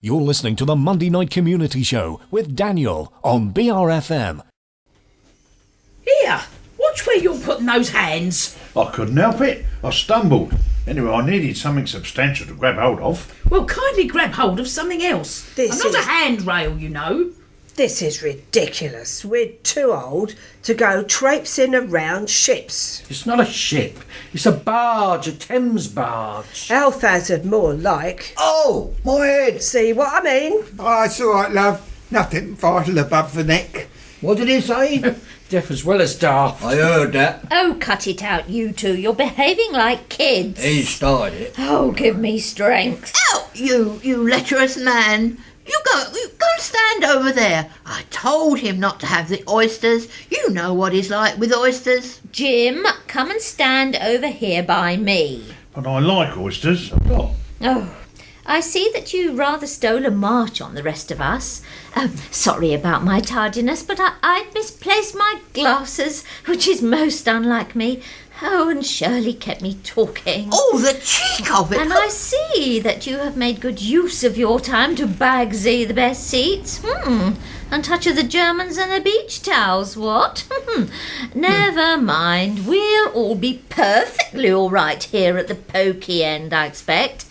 You're listening to the Monday Night Community Show with Daniel on BRFM. Here, watch where you're putting those hands. I couldn't help it. I stumbled. Anyway, I needed something substantial to grab hold of. Well, kindly grab hold of something else. I'm not a handrail, you know. This is ridiculous. We're too old to go traipsing around ships. It's not a ship. It's a barge, a Thames barge. Althazard more like. Oh, my head! See what I mean? Oh, it's all right, love. Nothing vital above the neck. What did he say? Deaf as well as daft. I heard that. Oh, cut it out, you two. You're behaving like kids. He started it. Oh, give me strength. Oh, you lecherous man. You go and stand over there. I told him not to have the oysters. You know what he's like with oysters. Jim, come and stand over here by me. But I like oysters. Oh, I see that you rather stole a march on the rest of us. Sorry about my tardiness, but I'd misplaced my glasses, which is most unlike me. Oh, and Shirley kept me talking. Oh, the cheek of it! And I see that you have made good use of your time to bag thee the best seats. And touch of the Germans and the beach towels, what? Never mind, we'll all be perfectly all right here at the pokey end, I expect.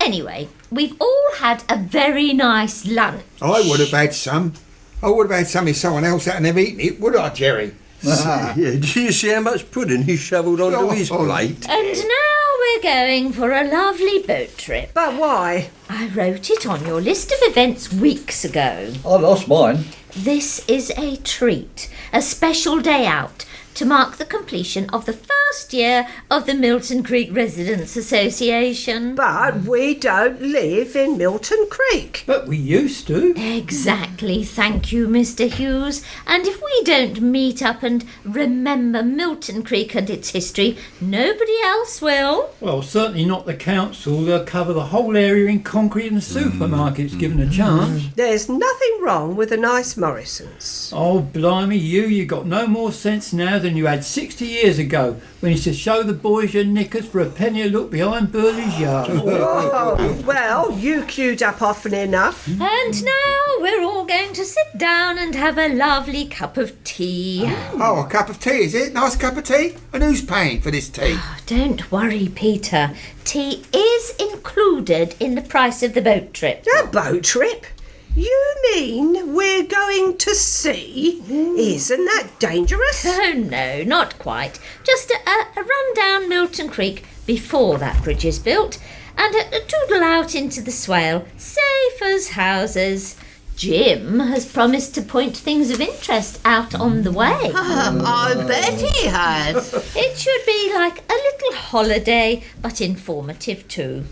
Anyway, we've all had a very nice lunch. I would have had some. I would have had some if someone else hadn't have eaten it, would I, Jerry? Yeah, do you see how much pudding he shovelled onto his plate? And now we're going for a lovely boat trip. But why? I wrote it on your list of events weeks ago. I lost mine. This is a treat, a special day out to mark the completion of the first year of the Milton Creek Residents Association. But we don't live in Milton Creek. But we used to. Exactly, thank you, Mr. Hughes. And if we don't meet up and remember Milton Creek and its history, nobody else will. Well, certainly not the council. They'll cover the whole area in concrete and supermarkets given a chance. There's nothing wrong with a nice Morrison's. Oh, blimey, you got no more sense now than you had 60 years ago when you used to show the boys your knickers for a penny a look behind Burley's yard. Whoa, well, you queued up often enough. And now we're all going to sit down and have a lovely cup of tea. Oh, a cup of tea, is it? Nice cup of tea? And who's paying for this tea? Don't worry, Peter. Tea is included in the price of the boat trip. A boat trip? You mean we're going to sea? Isn't that dangerous? Oh, no, not quite. Just a run down Milton Creek before that bridge is built and a toodle out into the swale, safe as houses. Jim has promised to point things of interest out on the way. I bet he has. It should be like a little holiday, but informative too.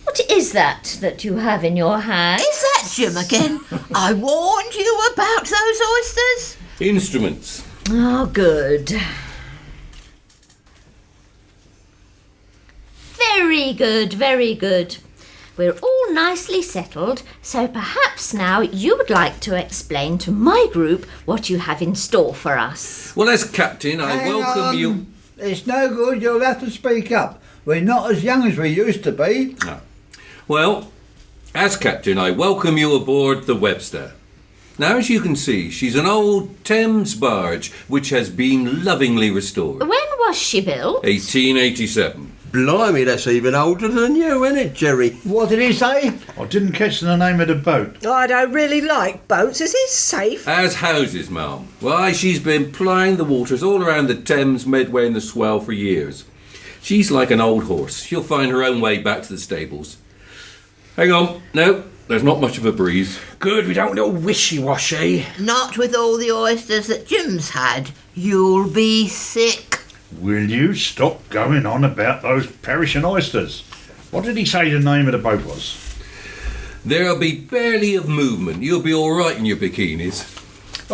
What is that you have in your hand? Is that Jim again? I warned you about those oysters. Instruments. Oh, good. Very good, very good. We're all nicely settled, so perhaps now you would like to explain to my group what you have in store for us. Well, as captain, I welcome you. It's no good, you'll have to speak up. We're not as young as we used to be. No. Well, as captain, I welcome you aboard the Webster. Now, as you can see, she's an old Thames barge which has been lovingly restored. When was she built? 1887. Blimey, that's even older than you, isn't it, Jerry? What did he say? I didn't catch the name of the boat. I don't really like boats. Is it safe? As houses, ma'am. Why, she's been plying the waters all around the Thames, Medway and the Swell for years. She's like an old horse. She'll find her own way back to the stables. Hang on. No, there's not much of a breeze. Good, we don't want all wishy-washy. Not with all the oysters that Jim's had. You'll be sick. Will you stop going on about those perishing oysters? What did he say the name of the boat was? There'll be barely of movement. You'll be all right in your bikinis.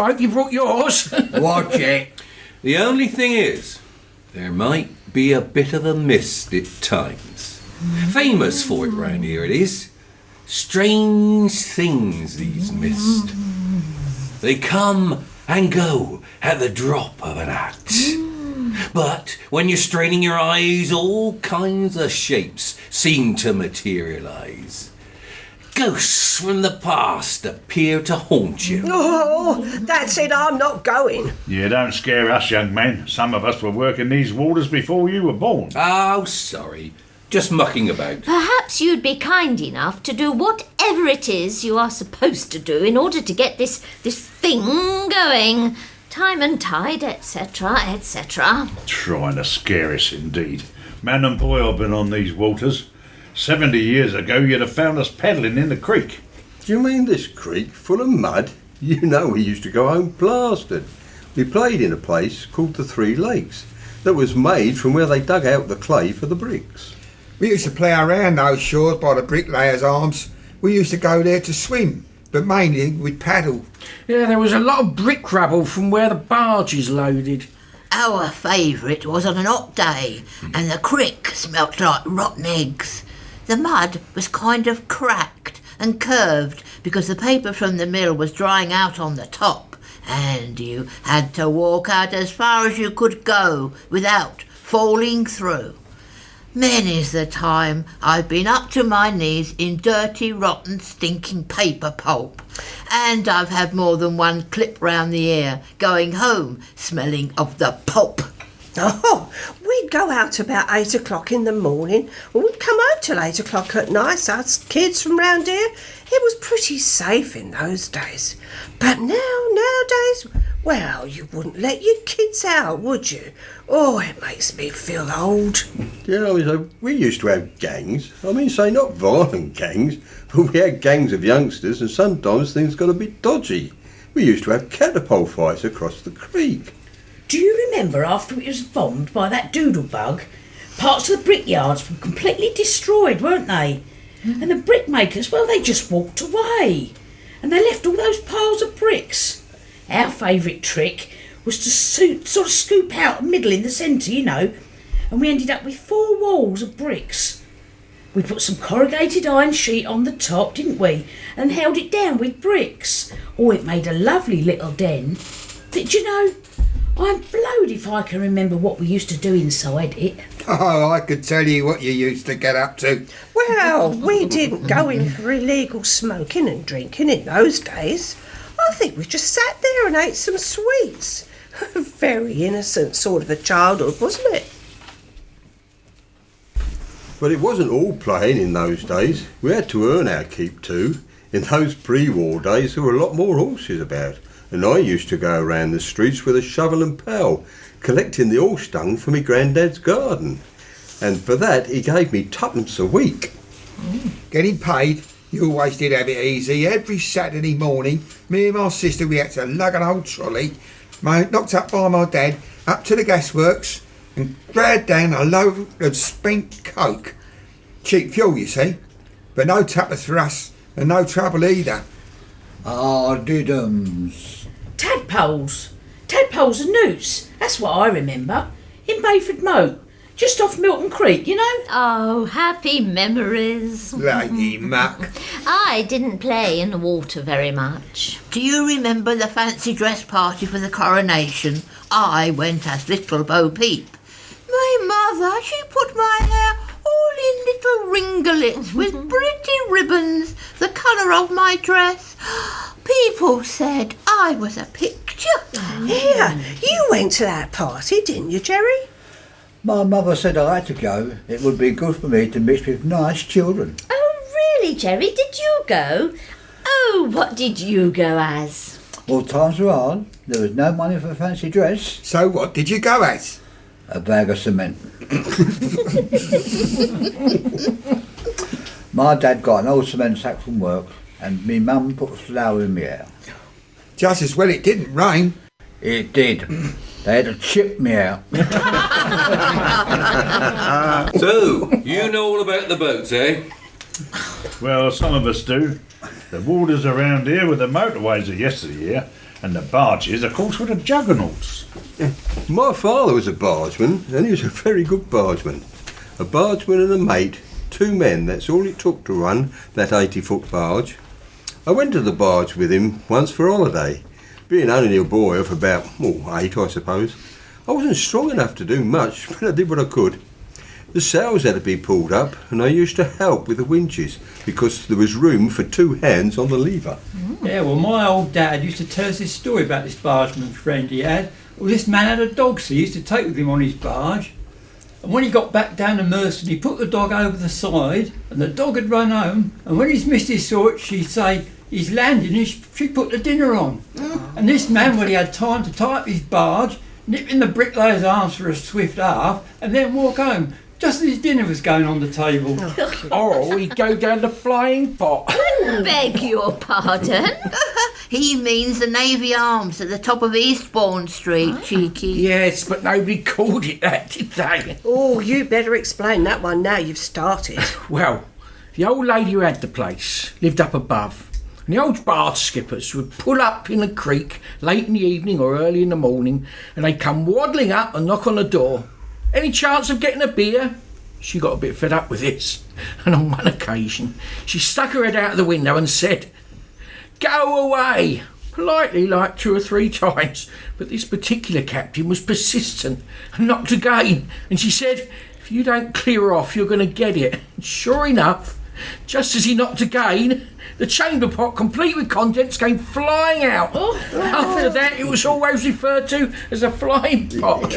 I hope you brought yours. Watch it. The only thing is, there might be a bit of a mist at times. Famous for it round here, it is. Strange things, these mists. They come and go at the drop of an hat. But when you're straining your eyes, all kinds of shapes seem to materialise. ghosts from the past appear to haunt you. Oh, that's it, I'm not going. You don't scare us, young man. Some of us were working these waters before you were born. Oh, sorry. Just mucking about. Perhaps you'd be kind enough to do whatever it is you are supposed to do in order to get this thing going. Time and tide, etc., etc. Trying to scare us, indeed. Man and boy, I've been on these waters. 70 years ago, you'd have found us paddling in the creek. Do you mean this creek full of mud? You know we used to go home plastered. We played in a place called the Three Lakes that was made from where they dug out the clay for the bricks. We used to play around those shores by the bricklayers' arms. We used to go there to swim, but mainly we'd paddle. Yeah, there was a lot of brick rubble from where the barges loaded. Our favourite was on an hot day, and the creek smelt like rotten eggs. The mud was kind of cracked and curved because the paper from the mill was drying out on the top, and you had to walk out as far as you could go without falling through. Many's the time I've been up to my knees in dirty, rotten, stinking paper pulp, and I've had more than one clip round the ear going home smelling of the pulp. Oh, we'd go out about 8 o'clock in the morning and we'd come home till 8 o'clock at night, us kids from round here. It was pretty safe in those days. But nowadays, well, you wouldn't let your kids out, would you? Oh, it makes me feel old. Yeah, we used to have gangs. I mean, say not violent gangs, but we had gangs of youngsters, and sometimes things got a bit dodgy. We used to have catapult fights across the creek. Do you remember after it was bombed by that doodlebug? Parts of the brickyards were completely destroyed, weren't they? And the brickmakers, well, they just walked away. And they left all those piles of bricks. Our favourite trick was to sort of scoop out a middle in the centre, you know, and we ended up with 4 walls of bricks. We put some corrugated iron sheet on the top, didn't we, and held it down with bricks. Oh, it made a lovely little den. But you know, I'm blowed if I can remember what we used to do inside it. Oh, I could tell you what you used to get up to. Well, we didn't go in for illegal smoking and drinking in those days. I think we just sat there and ate some sweets. Very innocent sort of a childhood, wasn't it? But it wasn't all playing in those days. We had to earn our keep too. In those pre-war days, there were a lot more horses about. And I used to go around the streets with a shovel and pail, collecting the horse dung for my granddad's garden. And for that, he gave me 2pence a week. Getting paid, you always did have it easy. Every Saturday morning, me and my sister, we had to lug an old trolley, knocked up by my dad, up to the gasworks and drag down a load of spent coke. Cheap fuel, you see, but no tuppence for us and no trouble either. Diddums. Tadpoles and newts, that's what I remember. In Bayford Moat, just off Milton Creek, you know. Oh, happy memories. Lady muck. I didn't play in the water very much. Do you remember the fancy dress party for the coronation? I went as Little Bo Peep. My mother, she put my hair all in little ringlets with pretty ribbons, the colour of my dress. People said I was a picture. Yeah, you went to that party, didn't you, Jerry? My mother said I had to go. It would be good for me to mix with nice children. Oh, really, Jerry? Did you go? Oh, what did you go as? Well, times were hard. There was no money for a fancy dress. So what did you go as? A bag of cement. My dad got an old cement sack from work, and me mum put flour in my hair. Just as well it didn't rain. It did. They had to chip me out. So, you know all about the boats, eh? Well, some of us do. The waters around here were the motorways of yesteryear, and the barges, of course, were the juggernauts. My father was a bargeman, and he was a very good bargeman. A bargeman and a mate, 2 men, that's all it took to run that 80-foot barge. I went to the barge with him once for holiday. Being only a boy of about 8, I suppose. I wasn't strong enough to do much, but I did what I could. The sails had to be pulled up, and I used to help with the winches because there was room for 2 hands on the lever. Yeah, well, my old dad used to tell us this story about this bargeman friend he had. Well, this man had a dog, so he used to take with him on his barge. And when he got back down to Merston, he put the dog over the side, and the dog had run home. And when his missus saw it, she'd say, "He's landing," and she put the dinner on. And this man, when he had time to tie up his barge, nip in the bricklayer's arms for a swift half, and then walk home, just as his dinner was going on the table. Or he'd go down the flying pot. Beg your pardon? He means the Navy Arms at the top of Eastbourne Street, cheeky. Yes, but nobody called it that, did they? Oh, you better explain that one now you've started. Well, the old lady who had the place lived up above, and the old barge skippers would pull up in the creek late in the evening or early in the morning, and they'd come waddling up and knock on the door. Any chance of getting a beer? She got a bit fed up with this, and on one occasion she stuck her head out of the window and said, "Go away," politely, like 2 or 3 times. But this particular captain was persistent and knocked again, and she said, "If you don't clear off, you're going to get it." And sure enough, just as he knocked again, the chamber pot, complete with contents, came flying out. After that, it was always referred to as a flying pot.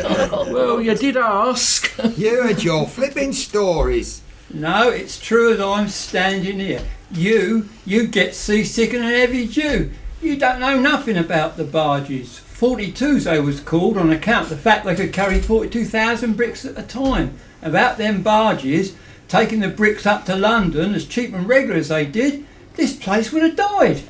Well, you did ask. You and your flipping stories. No, it's true as I'm standing here. You get seasick and a heavy Jew. You don't know nothing about the barges. 42s they was called on account of the fact they could carry 42,000 bricks at a time. About them barges, taking the bricks up to London as cheap and regular as they did, this place would have died.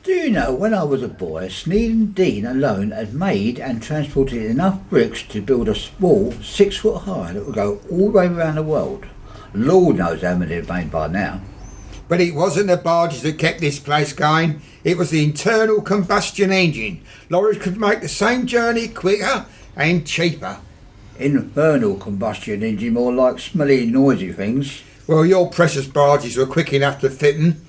Do you know, when I was a boy, Sneed and Dean alone had made and transported enough bricks to build a wall 6 foot high that would go all the way around the world. Lord knows how many they've made by now. But it wasn't the barges that kept this place going. It was the internal combustion engine. Lorries could make the same journey quicker and cheaper. Infernal combustion engine, more like smelly, noisy things. Well, your precious barges were quick enough to fit them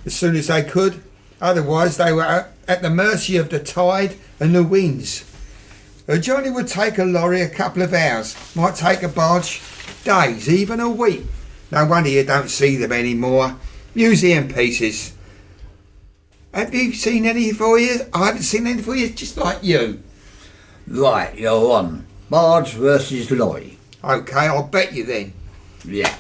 as soon as they could. Otherwise, they were at the mercy of the tide and the winds. A journey would take a lorry a couple of hours, might take a barge days, even a week. No wonder you don't see them anymore. Museum pieces. Have you seen any for years? I haven't seen any for years, just like you. Right, you're on. Barge versus lorry. OK, I'll bet you then. Yeah.